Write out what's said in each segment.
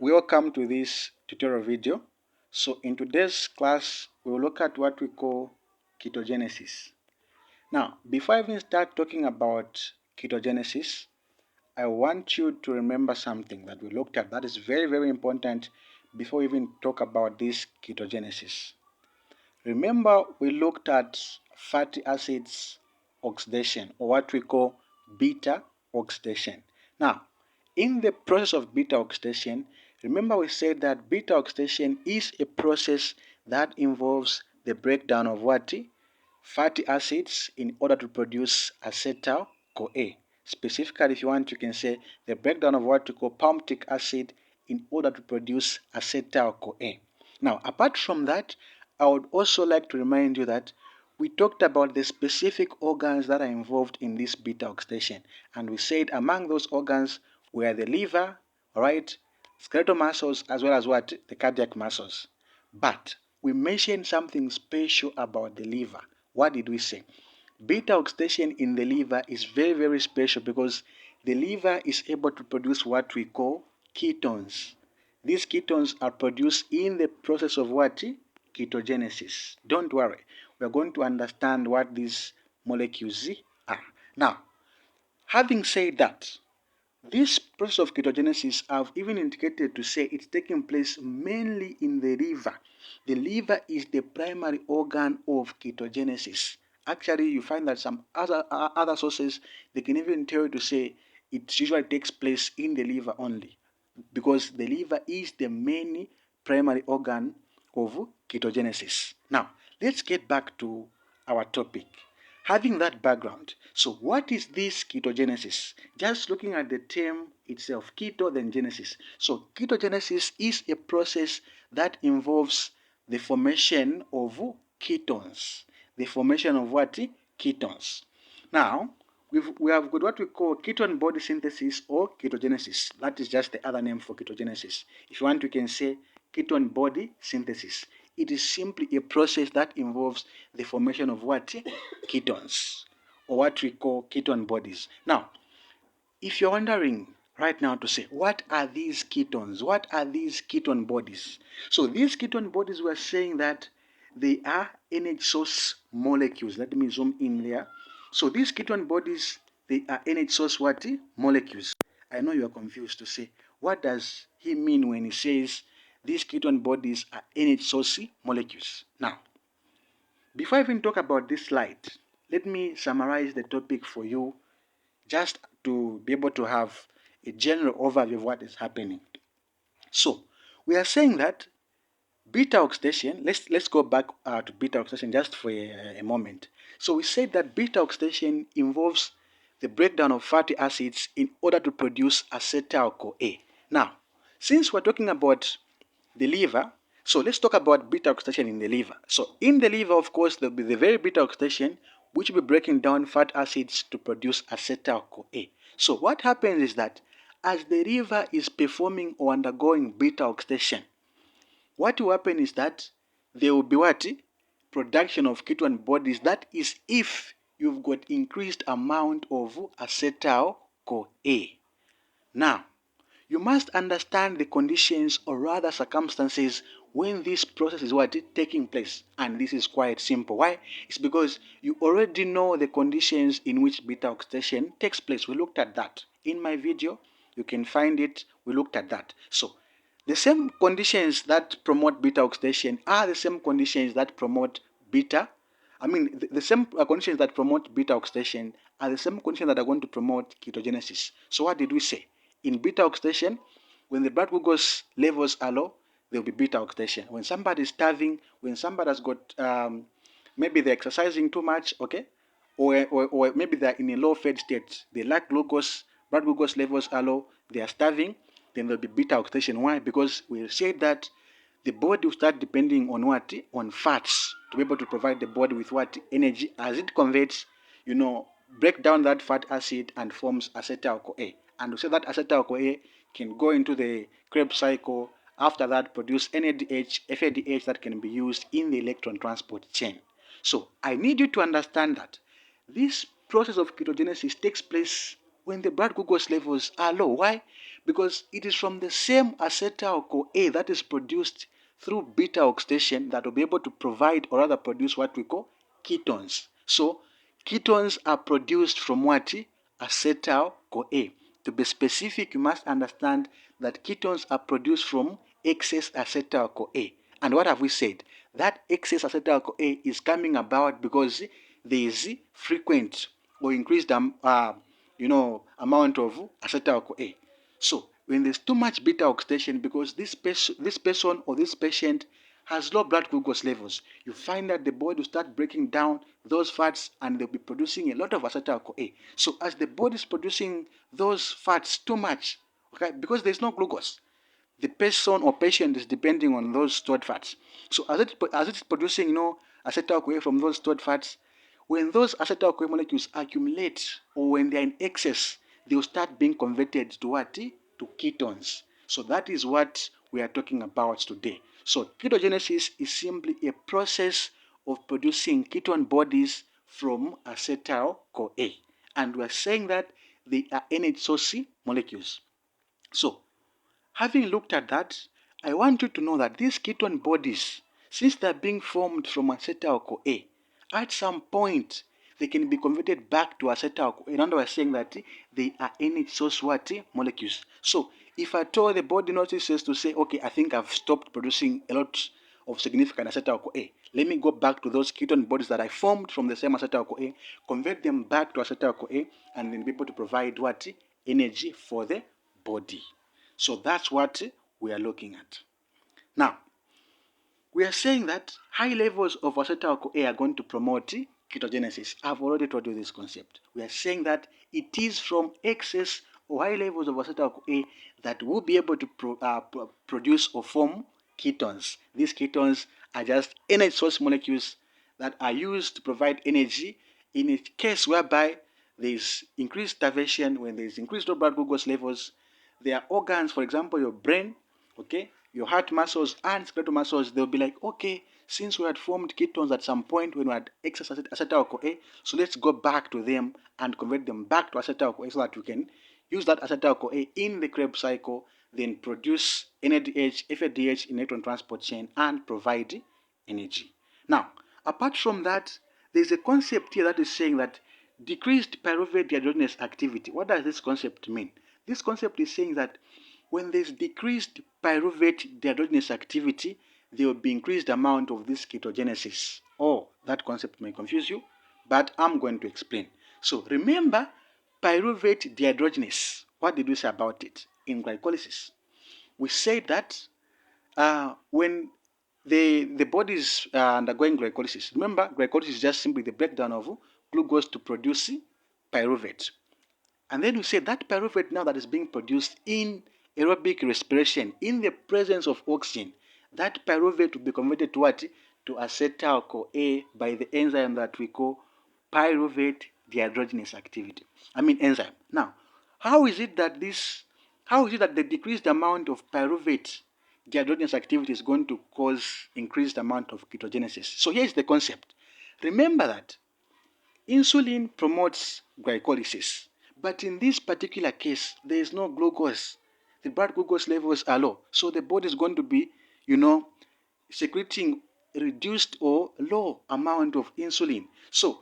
Welcome to this tutorial video. So in today's class, we'll look at what we call ketogenesis. Now, before I even start talking about ketogenesis, I want you to remember something that we looked at that is very, very important before we even talk about this ketogenesis. Remember, we looked at fatty acids oxidation, or what we call beta oxidation. Now, in the process of beta oxidation, remember we said that beta oxidation is a process that involves the breakdown of what? Fatty acids in order to produce acetyl-CoA. Specifically, if you want, you can say the breakdown of what we call palmitic acid in order to produce acetyl-CoA. Now, apart from that, I would also like to remind you that we talked about the specific organs that are involved in this beta oxidation. And we said among those organs were the liver, right, skeletal muscles, as well as what? The cardiac muscles. But we mentioned something special about the liver. What did we say? Beta oxidation in the liver is very, very special because the liver is able to produce what we call ketones. These ketones are produced in the process of what? Ketogenesis. Don't worry. We are going to understand what these molecules are. Now, having said that, this process of ketogenesis, I've even indicated to say it's taking place mainly in the liver. The liver is the primary organ of ketogenesis. Actually, you find that some other sources, they can even tell you to say it usually takes place in the liver only, because the liver is the main primary organ of ketogenesis. Now, let's get back to our topic. Having that background, so what is this ketogenesis? Just looking at the term itself, keto then genesis. So ketogenesis is a process that involves the formation of ketones. The formation of what? Ketones. Now, we have got what we call ketone body synthesis or ketogenesis. That is just the other name for ketogenesis. If you want, you can say ketone body synthesis. It is simply a process that involves the formation of what? Ketones, or what we call ketone bodies. Now, if you're wondering right now to say, what are these ketones? What are these ketone bodies? So these ketone bodies, we're saying that they are energy source molecules. Let me zoom in there. So these ketone bodies, they are energy source what? Molecules. I know you are confused to say, what does he mean when he says these ketone bodies are energy source molecules? Now, before I even talk about this slide, let me summarize the topic for you just to be able to have a general overview of what is happening. So, we are saying that beta oxidation, let's go back to beta oxidation just for a moment. So we said that beta oxidation involves the breakdown of fatty acids in order to produce acetyl-CoA. Now, since we're talking about the liver, so let's talk about beta oxidation in the liver. So in the liver, of course, there'll be the very beta oxidation, which will be breaking down fat acids to produce acetyl-CoA. So what happens is that as the liver is performing or undergoing beta oxidation, what will happen is that there will be what? Production of ketone bodies. That is if you've got increased amount of acetyl-CoA. Now, you must understand the conditions or rather circumstances when this process is what taking place. And this is quite simple. Why? It's because you already know the conditions in which beta oxidation takes place. We looked at that in my video. You can find it. We looked at that. So the same conditions that promote beta oxidation are the same conditions that promote the same conditions that promote beta oxidation are the same conditions that are going to promote ketogenesis. So what did we say? In beta oxidation, when the blood glucose levels are low, there will be beta oxidation. When somebody is starving, when somebody has got, maybe they're exercising too much, okay, or maybe they're in a low fed state, they lack glucose, blood glucose levels are low, they are starving, then there'll be beta oxidation. Why? Because we said that the body will start depending on what? On fats to be able to provide the body with what? Energy as it converts, break down that fat acid and forms acetyl-CoA. And we say that acetyl-CoA can go into the Krebs cycle. After that, produce NADH, FADH that can be used in the electron transport chain. So I need you to understand that this process of ketogenesis takes place when the blood glucose levels are low. Why? Because it is from the same acetyl-CoA that is produced through beta oxidation that will be able to provide or rather produce what we call ketones. So ketones are produced from what? Acetyl-CoA. To be specific, you must understand that ketones are produced from excess acetyl-CoA. And what have we said? That excess acetyl-CoA is coming about because there is frequent or increased amount of acetyl-CoA. So when there's too much beta oxidation, because this person or this patient has low blood glucose levels, you find that the body will start breaking down those fats and they'll be producing a lot of acetyl-CoA. So as the body is producing those fats too much, okay, because there's no glucose, the person or patient is depending on those stored fats. So as it's producing, acetyl-CoA from those stored fats, when those acetyl-CoA molecules accumulate or when they're in excess, they will start being converted to what? To ketones. So that is what we are talking about today. So ketogenesis is simply a process of producing ketone bodies from acetyl-CoA. And we are saying that they are NH molecules. So having looked at that, I want you to know that these ketone bodies, since they're being formed from acetyl-CoA, at some point they can be converted back to acetyl-CoA. In other words, saying that they are NH molecules. So if at all the body notices to say, okay, I think I've stopped producing a lot of significant acetyl-CoA, let me go back to those ketone bodies that I formed from the same acetyl-CoA, convert them back to acetyl-CoA, and then be able to provide what? Energy for the body. So that's what we are looking at. Now, we are saying that high levels of acetyl-CoA are going to promote ketogenesis. I've already told you this concept. We are saying that it is from excess or high levels of acetyl-CoA that will be able to produce or form ketones. These ketones are just NH molecules that are used to provide energy in a case whereby there is increased starvation, when there is increased blood glucose levels. There are organs, for example, your brain, okay, your heart muscles and skeletal muscles, they'll be like, okay, since we had formed ketones at some point when we had excess acetyl-CoA, so let's go back to them and convert them back to acetyl-CoA so that we can use that acetyl-CoA in the Krebs cycle, then produce NADH, FADH in electron transport chain and provide energy. Now, apart from that, there's a concept here that is saying that decreased pyruvate dehydrogenase activity. What does this concept mean? This concept is saying that when there's decreased pyruvate dehydrogenase activity, there will be increased amount of this ketogenesis. Oh, that concept may confuse you, but I'm going to explain. So remember, pyruvate dehydrogenase, what did we say about it in glycolysis? We said that when the body is undergoing glycolysis, remember, glycolysis is just simply the breakdown of glucose to produce pyruvate. And then we say that pyruvate now that is being produced in aerobic respiration, in the presence of oxygen, that pyruvate will be converted to what? To acetyl-CoA by the enzyme that we call pyruvate dehydrogenase activity. Enzyme. Now, how is it that the decreased amount of pyruvate dehydrogenase activity is going to cause increased amount of ketogenesis? So here's the concept. Remember that insulin promotes glycolysis, but in this particular case, there is no glucose. The blood glucose levels are low, so the body is going to be, secreting reduced or low amount of insulin. So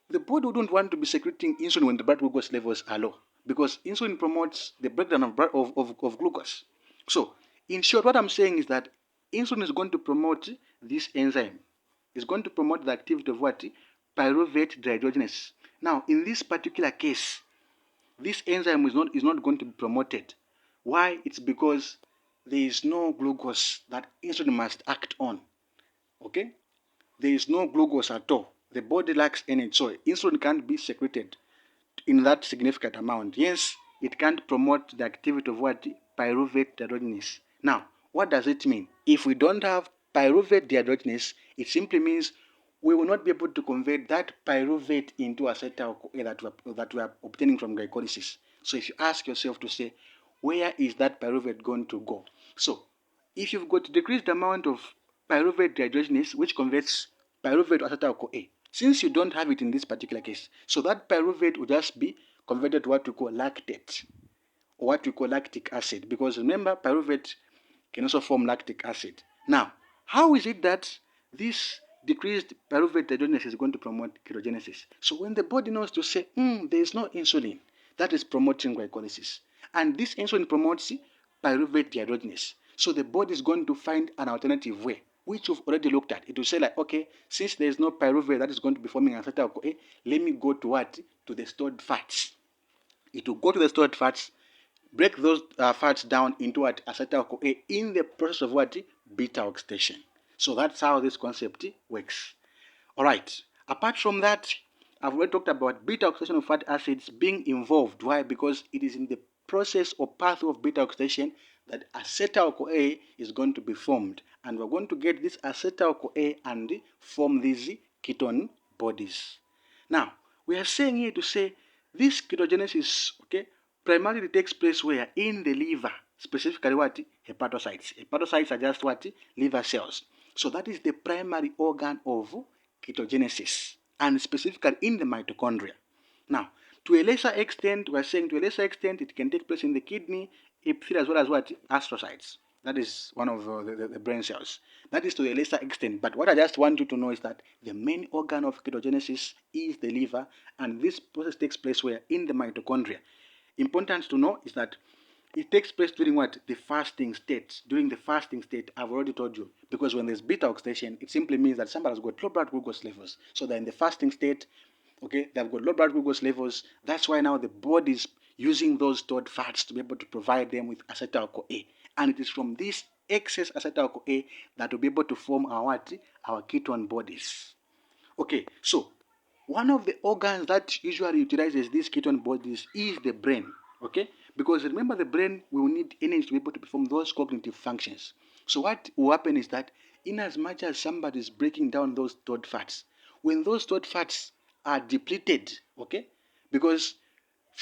the body wouldn't want to be secreting insulin when the blood glucose levels are low, because insulin promotes the breakdown of glucose. So in short, what I'm saying is that insulin is going to promote this enzyme. It's going to promote the activity of what? Pyruvate dehydrogenase. Now, in this particular case, this enzyme is not going to be promoted. Why? It's because there is no glucose that insulin must act on. Okay? There is no glucose at all. The body lacks energy, so insulin can't be secreted in that significant amount. Yes, it can't promote the activity of what? Pyruvate dehydrogenase. Now, what does it mean? If we don't have pyruvate dehydrogenase, it simply means we will not be able to convert that pyruvate into acetyl-CoA that we are obtaining from glycolysis. So if you ask yourself to say, where is that pyruvate going to go? So if you've got decreased amount of pyruvate dehydrogenase, which converts pyruvate to acetyl-CoA, since you don't have it in this particular case, so that pyruvate will just be converted to what we call lactate. or what we call lactic acid, because remember pyruvate can also form lactic acid. Now, how is it that this decreased pyruvate dehydrogenase is going to promote ketogenesis? So when the body knows to say, there is no insulin that is promoting glycolysis, and this insulin promotes pyruvate dehydrogenase, so the body is going to find an alternative way, which we've already looked at. It will say like, okay, since there is no pyruvate that is going to be forming acetyl-CoA, let me go to what? To the stored fats. It will go to the stored fats, break those fats down into what? Acetyl-CoA in the process of what? Beta oxidation. So that's how this concept works. Alright, apart from that, I've already talked about beta oxidation of fatty acids being involved. Why? Because it is in the process or pathway of beta oxidation that acetyl-CoA is going to be formed. And we're going to get this acetyl-CoA and form these ketone bodies. Now, we are saying here to say this ketogenesis, okay, primarily takes place where? In the liver. Specifically what? Hepatocytes. Hepatocytes are just what? Liver cells. So that is the primary organ of ketogenesis, and specifically in the mitochondria. Now, to a lesser extent, we are saying to a lesser extent, it can take place in the kidney, epithelium, as well as what? Astrocytes. That is one of the brain cells. That is to a lesser extent. But what I just want you to know is that the main organ of ketogenesis is the liver, and this process takes place where? In the mitochondria. Important to know is that it takes place during what? The fasting state. During the fasting state, I've already told you, because when there's beta oxidation, it simply means that somebody has got low blood glucose levels. So they're in the fasting state, okay, they've got low blood glucose levels. That's why now the body is using those stored fats to be able to provide them with acetyl-CoA. And it is from this excess acetyl-CoA that will be able to form our what? Our ketone bodies. Okay, so one of the organs that usually utilizes these ketone bodies is the brain. Okay, because remember, the brain will need energy to be able to perform those cognitive functions. So what will happen is that in as much as somebody is breaking down those stored fats, when those stored fats are depleted, okay, because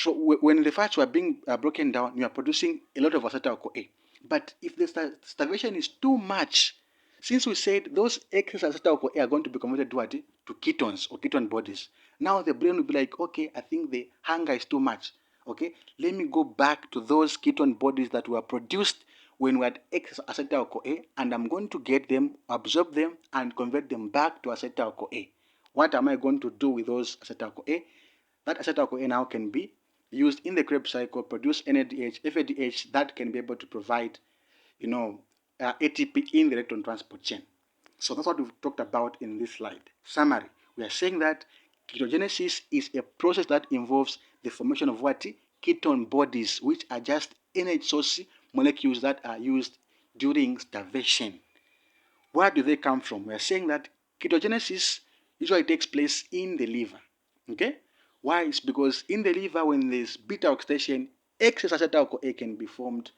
when the fats were being broken down, you are producing a lot of acetyl-CoA. But if the starvation is too much, since we said those excess acetyl-CoA are going to be converted to what? To ketones or ketone bodies. Now the brain will be like, okay, I think the hunger is too much. Okay, let me go back to those ketone bodies that were produced when we had excess acetyl-CoA, and I'm going to get them, absorb them, and convert them back to acetyl-CoA. What am I going to do with those acetyl-CoA? That acetyl-CoA now can be used in the Krebs cycle, produce NADH, FADH that can be able to provide, ATP in the electron transport chain. So that's what we've talked about in this slide. Summary: we are saying that ketogenesis is a process that involves the formation of what? Ketone bodies, which are just energy source molecules that are used during starvation. Where do they come from? We are saying that ketogenesis usually takes place in the liver. Okay? Why? It's because in the liver, when there's beta oxidation, excess acetyl-CoA can be formed,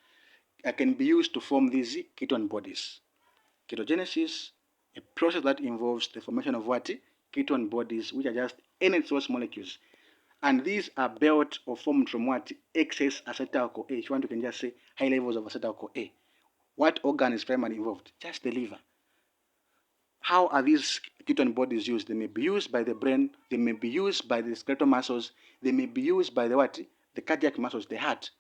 can be used to form these ketone bodies. Ketogenesis, a process that involves the formation of what? Ketone bodies, which are just energy source molecules. And these are built or formed from what? Excess acetyl-CoA. If you want, you can just say high levels of acetyl-CoA. What organ is primarily involved? Just the liver. How are these ketone bodies used? They may be used by the brain, they may be used by the skeletal muscles, they may be used by the what? The cardiac muscles, the heart.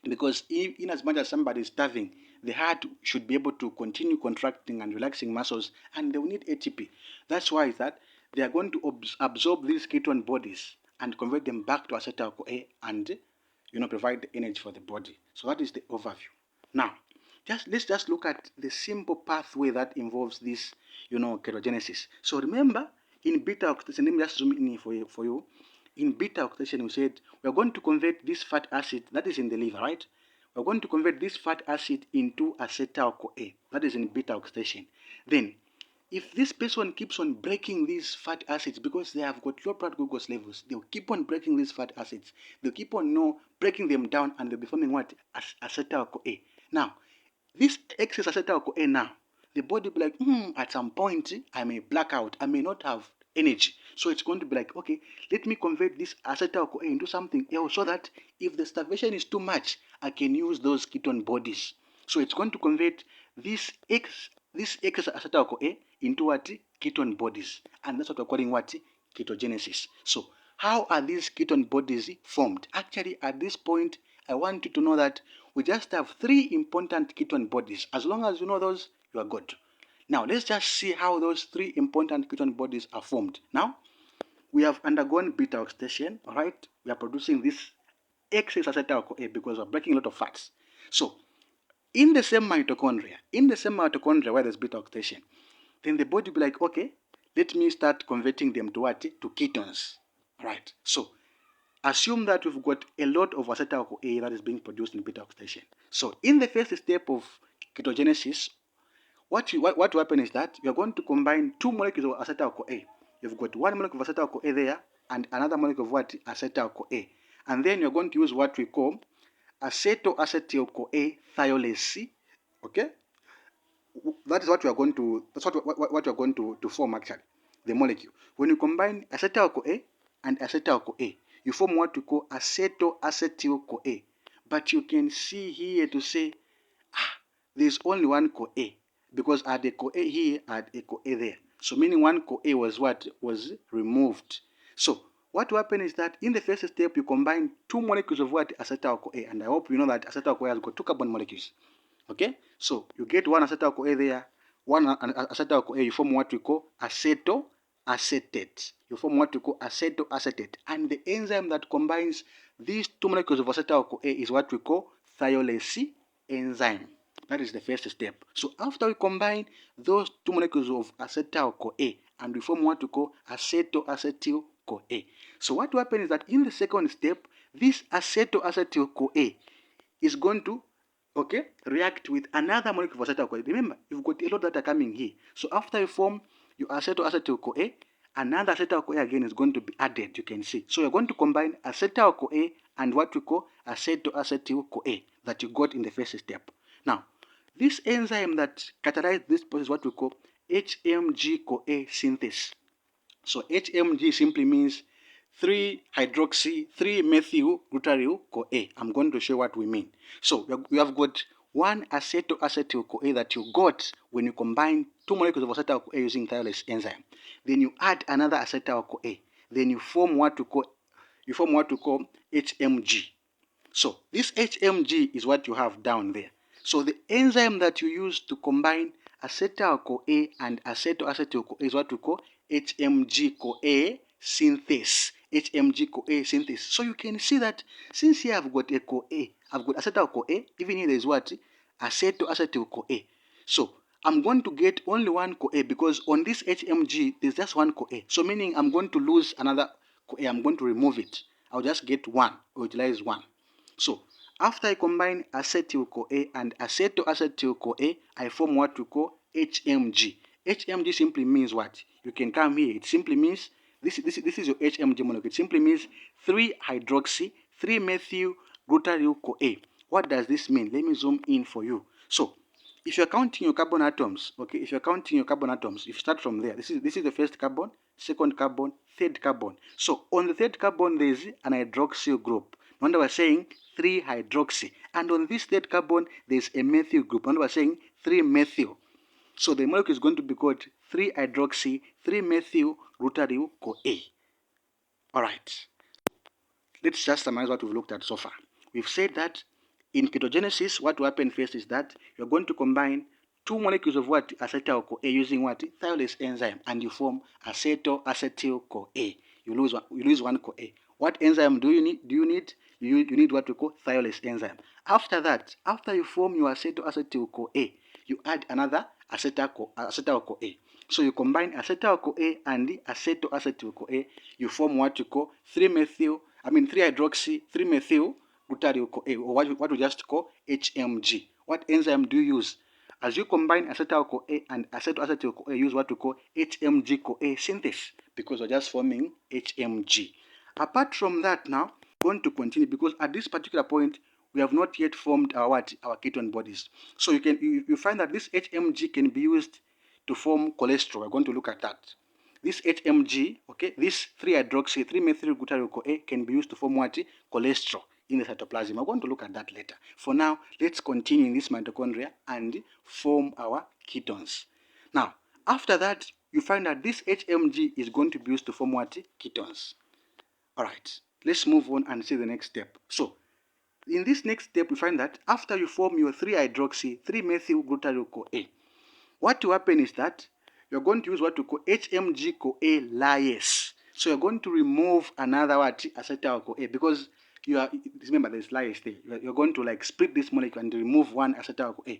Because in as much as somebody is starving, the heart should be able to continue contracting and relaxing muscles, and they will need ATP. That's why that they are going to absorb these ketone bodies and convert them back to acetyl-CoA and provide the energy for the body. So that is the overview. Now, let's just look at the simple pathway that involves this, ketogenesis. So remember, in beta oxidation, let me just zoom in for you. In beta oxidation, we said we are going to convert this fat acid that is in the liver, right? We're going to convert this fat acid into acetyl-CoA. That is in beta oxidation. Then, if this person keeps on breaking these fat acids because they have got low blood glucose levels, they'll keep on breaking these fat acids. They'll keep on breaking them down, and they'll be forming what? Acetyl-CoA. Now, this excess acetyl-CoA now, the body will be like, at some point, I may black out. I may not have energy. So it's going to be like, okay, let me convert this acetyl-CoA into something else so that if the starvation is too much, I can use those ketone bodies. So it's going to convert this excess acetyl-CoA into what? Ketone bodies. And that's what we're calling what? Ketogenesis. So how are these ketone bodies formed? Actually, at this point, I want you to know that we just have 3 important ketone bodies. As long as you know those, you are good. Now, let's just see how those 3 important ketone bodies are formed. Now, we have undergone beta oxidation, all right? We are producing this excess acetyl-CoA because we're breaking a lot of fats. So, in the same mitochondria where there's beta oxidation, then the body will be like, okay, let me start converting them to what? To ketones. All right. So, assume that we've got a lot of acetyl-CoA that is being produced in beta oxidation. So, in the first step of ketogenesis, what will happen is that you're going to combine 2 molecules of acetyl-CoA. You've got 1 molecule of acetyl-CoA there and another molecule of what? Acetyl-CoA. And then you're going to use what we call acetoacetyl-CoA thiolase. Okay? That is what you are going to, that's what you're going to form actually, the molecule. When you combine acetyl-CoA and acetyl-CoA, you form what we call acetoacetyl-CoA. But you can see here to say, there's only one CoA, because I had a CoA here, I had a CoA there. So meaning one CoA was what? Was removed. So what will happen is that in the first step, you combine 2 molecules of what? Acetyl-CoA. And I hope you know that acetyl-CoA has got 2 carbon molecules. Okay? So you get one acetyl-CoA there, one acetyl-CoA, you form what we call acetoacetate. You form what we call acetoacetate. And the enzyme that combines these 2 molecules of acetyl-CoA is what we call thiolase enzyme. That is the first step. So after we combine those 2 molecules of acetyl-CoA and we form what we call acetoacetyl-CoA. So what will happen is that in the second step, this acetoacetyl-CoA is going to react with another molecule of acetyl-CoA. Remember, you've got a lot that are coming here. So after you form your acetoacetyl-CoA, another acetyl-CoA again is going to be added, you can see. So you're going to combine acetyl-CoA and what we call acetoacetyl-CoA that you got in the first step. Now, this enzyme that catalyzes this process is what we call HMG-CoA synthesis. So HMG simply means 3-hydroxy-3-methyl-glutaryl-CoA. I'm going to show what we mean. So we have got one acetoacetyl-CoA that you got when you combine 2 molecules of acetyl-CoA using thiolase enzyme. Then you add another acetyl-CoA. Then you form what we call HMG. So this HMG is what you have down there. So the enzyme that you use to combine acetyl-CoA and acetoacetyl-CoA is what we call HMG-CoA synthesis. HMG-CoA synthesis. So you can see that since here I've got a CoA, I've got acetyl-CoA, even here there is what? Acetoacetyl-CoA. So I'm going to get only one CoA because on this HMG there's just one CoA. So meaning I'm going to lose another CoA, I'm going to remove it. I'll just get one, or utilize one. So after I combine acetyl-CoA and acetoacetyl-CoA, I form what we call HMG. HMG simply means what? You can come here. It simply means, this is your HMG molecule. It simply means 3-hydroxy-3-methyl-glutaryl-CoA. What does this mean? Let me zoom in for you. So if you're counting your carbon atoms, if you start from there. This is the first carbon, second carbon, third carbon. So on the third carbon, there is an hydroxyl group. Remember we're saying 3-hydroxy. And on this third carbon, there's a methyl group. Remember we're saying 3-methyl. So the molecule is going to be called 3-hydroxy-3-methyl-glutaryl-CoA. Alright. Let's just summarize what we've looked at so far. We've said that in ketogenesis, what will happen first is that you're going to combine 2 molecules of what? Acetyl-CoA using what? Thiolase enzyme, and you form acetoacetyl-CoA. You lose one CoA. What enzyme do you need? You need what we call thiolase enzyme. After that, after you form your acetoacetyl-CoA, you add another acetyl-CoA. So you combine acetyl-CoA and the acetoacetyl-CoA, you form what you call 3-hydroxy-3-methyl-glutaryl-CoA, or what we just call HMG. What enzyme do you use? As you combine acetyl-CoA and acetoacetyl-CoA, use what we call HMG-CoA synthesis, because we're just forming HMG. Apart from that, now we're going to continue, because at this particular point we have not yet formed our ketone bodies. So you find that this HMG can be used to form cholesterol. We're going to look at that. This HMG, this 3-hydroxy-3-methyl-glutaryl-CoA can be used to form what? Cholesterol in the cytoplasm. We're going to look at that later. For now, let's continue in this mitochondria and form our ketones. Now, after that, you find that this HMG is going to be used to form what? Ketones. Alright, let's move on and see the next step. So, in this next step, we find that after you form your 3-hydroxy, 3-methyl-glutaryl-CoA, what will happen is that you're going to use what we call HMG-CoA lyase. So you're going to remove another what? Acetyl-CoA, because you are, remember there's lyase there. You're going to like split this molecule and remove one acetyl-CoA.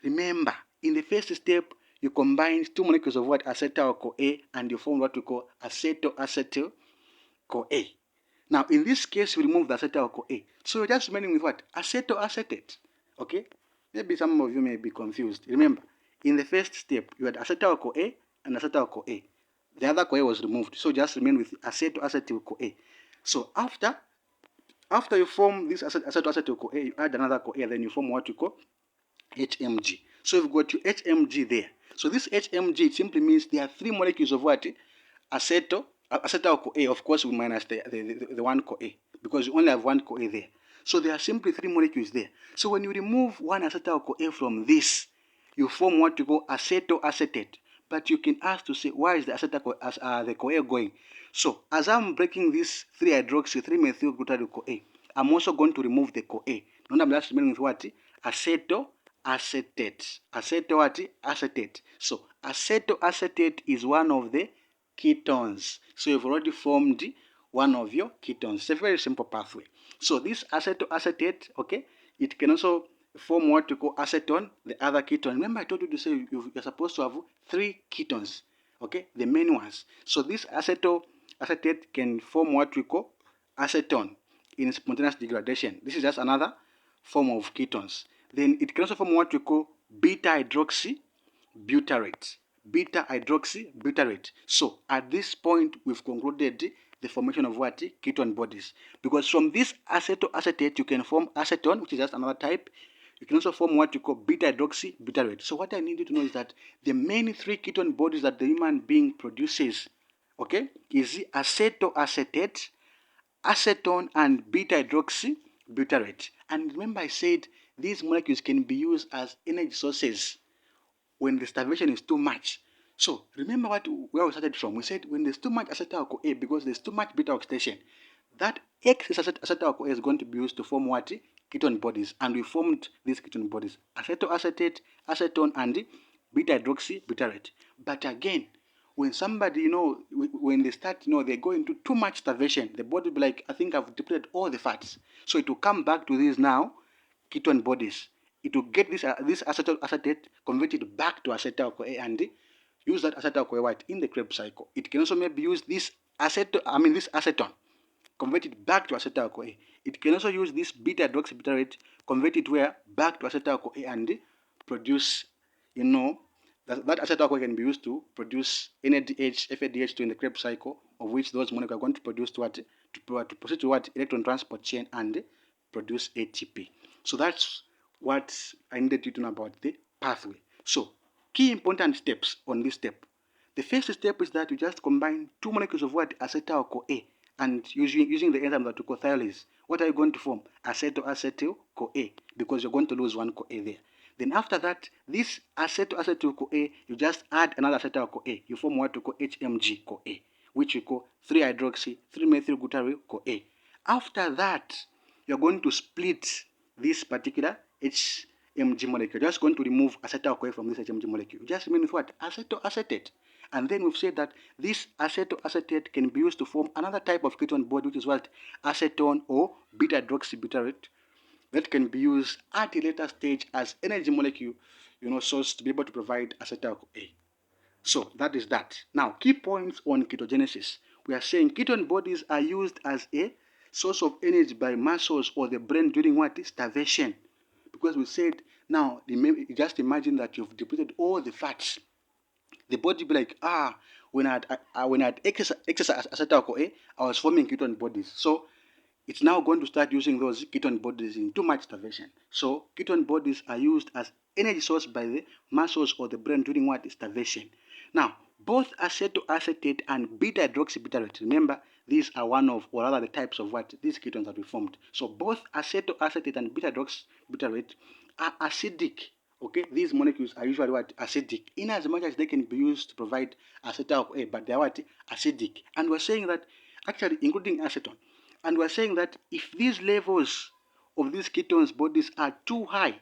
Remember, in the first step, you combine two molecules of what? Acetyl-CoA, and you form what we call acetyl-acetyl-CoA. Now, in this case, you remove the acetyl-CoA. So you're just remaining with what? Acetoacetate. Okay? Maybe some of you may be confused. Remember, in the first step, you had acetyl-CoA and acetyl-CoA. The other CoA was removed. So just remain with acetoacetyl-CoA. So after you form this acetoacetyl-CoA, you add another CoA, then you form what you call HMG. So you've got your HMG there. So this HMG, it simply means there are three molecules of what? Acetyl-CoA, of course, we minus the one CoA, because you only have one CoA there. So there are simply three molecules there. So when you remove one acetyl-CoA from this, you form what you call acetoacetate. But you can ask to say, why is the the CoA going? So as I'm breaking this 3-hydroxy, 3-methyl-glutaryl-CoA, I'm also going to remove the CoA. Now I'm just remaining with what? Acetoacetate. Acetoacetate. So acetoacetate is one of the ketones. So you've already formed one of your ketones. It's a very simple pathway. So this acetoacetate, okay, it can also form what you call acetone, the other ketone. Remember I told you to say you're supposed to have three ketones, okay, the main ones. So this acetoacetate can form what we call acetone in spontaneous degradation. This is just another form of ketones. Then it can also form what we call beta-hydroxybutyrate. Beta-hydroxybutyrate. So at this point, we've concluded the formation of what? Ketone bodies. Because from this acetoacetate, you can form acetone, which is just another type. You can also form what you call beta-hydroxybutyrate. So what I need you to know is that the main three ketone bodies that the human being produces, okay, is acetoacetate, acetone, and beta-hydroxybutyrate. And remember I said these molecules can be used as energy sources when the starvation is too much. So remember where we started from. We said when there's too much acetyl-CoA, because there's too much beta oxidation, that excess acetyl-CoA is going to be used to form what? Ketone bodies. And we formed these ketone bodies: acetoacetate, acetone, and beta-hydroxybutyrate. But again, when somebody, when they start, they go into too much starvation, the body will be like, I think I've depleted all the fats. So it will come back to these now ketone bodies. It will get this acetoacetate, convert it back to acetyl-CoA, and use that acetyl-CoA in the Krebs cycle. It can also maybe use this acetone, convert it back to acetyl-CoA. It can also use this beta-hydroxybutyrate, convert it back to acetyl-CoA, and produce, that acetyl-CoA can be used to produce NADH, FADH2 in the Krebs cycle, of which those molecules are going to produce to proceed to electron transport chain and produce ATP. So that's what I needed you to know about the pathway. So key important steps on this step. The first step is that you just combine two molecules of what? Acetyl-CoA, and using the enzyme that we call thiolase. What are you going to form? Acetoacetyl-CoA, because you're going to lose one CoA there. Then after that, this acetoacetyl-CoA, you just add another acetyl-CoA. You form what we call HMG-CoA, which we call 3-hydroxy, 3-methyl-glutaryl-CoA. After that, you're going to split this particular HMG molecule. You're just going to remove acetyl-CoA from this HMG molecule. You just remain with what? Acetoacetate. And then we've said that this acetoacetate can be used to form another type of ketone body, which is what? Acetone or beta-hydroxybutyrate, that can be used at a later stage as energy molecule, source to be able to provide acetyl-CoA. So that is that. Now, key points on ketogenesis. We are saying ketone bodies are used as a source of energy by muscles or the brain during what? Starvation. Because we said, now, just imagine that you've depleted all the fats. The body be like, when I had excess acetyl-CoA, I was forming ketone bodies. So it's now going to start using those ketone bodies in too much starvation. So ketone bodies are used as energy source by the muscles or the brain during what? Starvation. Now, both acetoacetate and beta-hydroxybutyrate, remember, these are one of, or rather the types of what? These ketones that we formed. So both acetoacetate and beta-hydroxybutyrate are acidic. Okay, these molecules are usually what? Acidic, in as much as they can be used to provide acetyl-CoA, but they are what? Acidic. And we're saying that, actually, including acetone, and we're saying that if these levels of these ketones bodies are too high,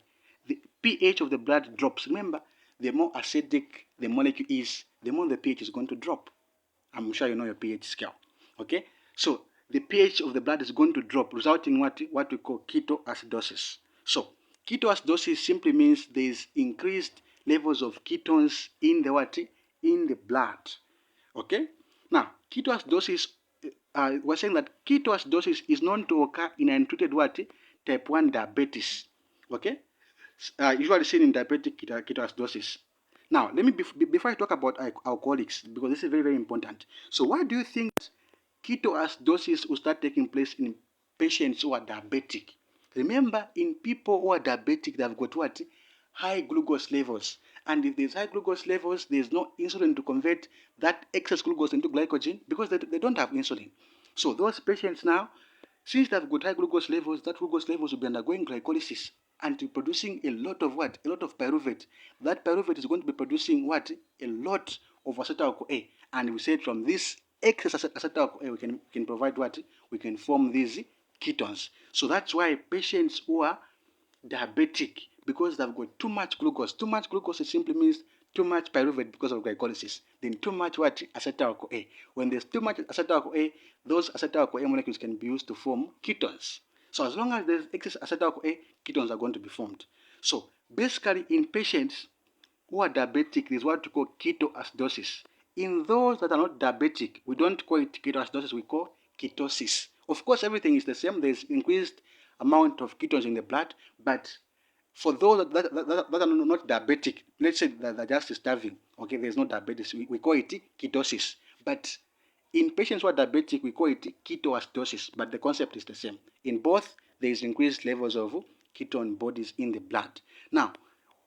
the pH of the blood drops. Remember, the more acidic the molecule is, the more the pH is going to drop. I'm sure you know your pH scale. Okay? So the pH of the blood is going to drop, resulting in what we call ketoacidosis. So ketoacidosis simply means there is increased levels of ketones in the what? In the blood. Okay? Now, ketoacidosis, we're saying that ketoacidosis is known to occur in untreated what? Type 1 diabetes. Okay? Usually seen in diabetic ketoacidosis. Now, let me before I talk about alcoholics, because this is very, very important. So, why do you think ketoacidosis will start taking place in patients who are diabetic? Remember, in people who are diabetic, they've got what? High glucose levels. And if there's high glucose levels, there's no insulin to convert that excess glucose into glycogen because they don't have insulin. So those patients now, since they've got high glucose levels, that glucose levels will be undergoing glycolysis and producing a lot of what? A lot of pyruvate. That pyruvate is going to be producing what? A lot of acetyl-CoA. And we said from this excess acetyl-CoA, we can provide what? We can form these ketones. So that's why patients who are diabetic, because they've got too much glucose. Too much glucose simply means too much pyruvate because of glycolysis. Then too much what? Acetyl-CoA. When there's too much acetyl-CoA, those acetyl-CoA molecules can be used to form ketones. So as long as there's excess acetyl-CoA, ketones are going to be formed. So basically in patients who are diabetic, there's what we call ketoacidosis. In those that are not diabetic, we don't call it ketoacidosis, we call ketosis. Of course, everything is the same. There's increased amount of ketones in the blood, but for those that are not diabetic, let's say that they're just starving, okay, there's no diabetes, we call it ketosis. But in patients who are diabetic, we call it ketoacidosis, but the concept is the same. In both, there is increased levels of ketone bodies in the blood. Now,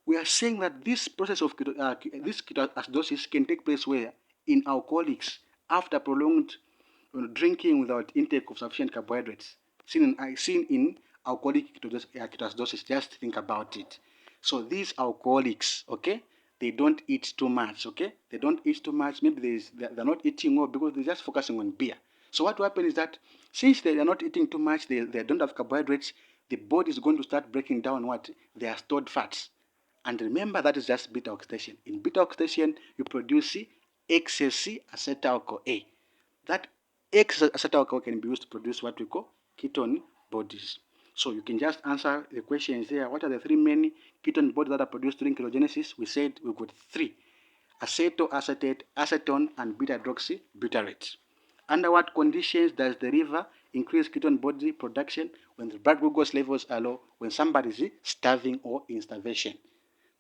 we are saying that this process of this ketoacidosis can take place where? In alcoholics, after prolonged drinking without intake of sufficient carbohydrates. Seen in alcoholic ketoacidosis, just think about it. So these alcoholics, okay, they don't eat too much, okay? They don't eat too much. Maybe they're not eating well because they're just focusing on beer. So what will happen is that since they are not eating too much, they don't have carbohydrates, the body is going to start breaking down what? Their stored fats. And remember, that is just beta oxidation. In beta oxidation, you produce excess acetyl-CoA. That excess acetyl-CoA can be used to produce what we call ketone bodies. So you can just answer the questions here. What are the three main ketone bodies that are produced during ketogenesis? We said we've got three: acetoacetate, acetone, and beta-hydroxybutyrate. Under what conditions does the liver increase ketone body production? When the blood glucose levels are low, when somebody is starving or in starvation.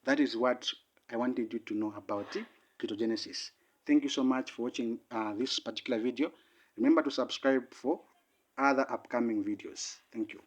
That is what I wanted you to know about ketogenesis. Thank you so much for watching this particular video. Remember to subscribe for other upcoming videos. Thank you.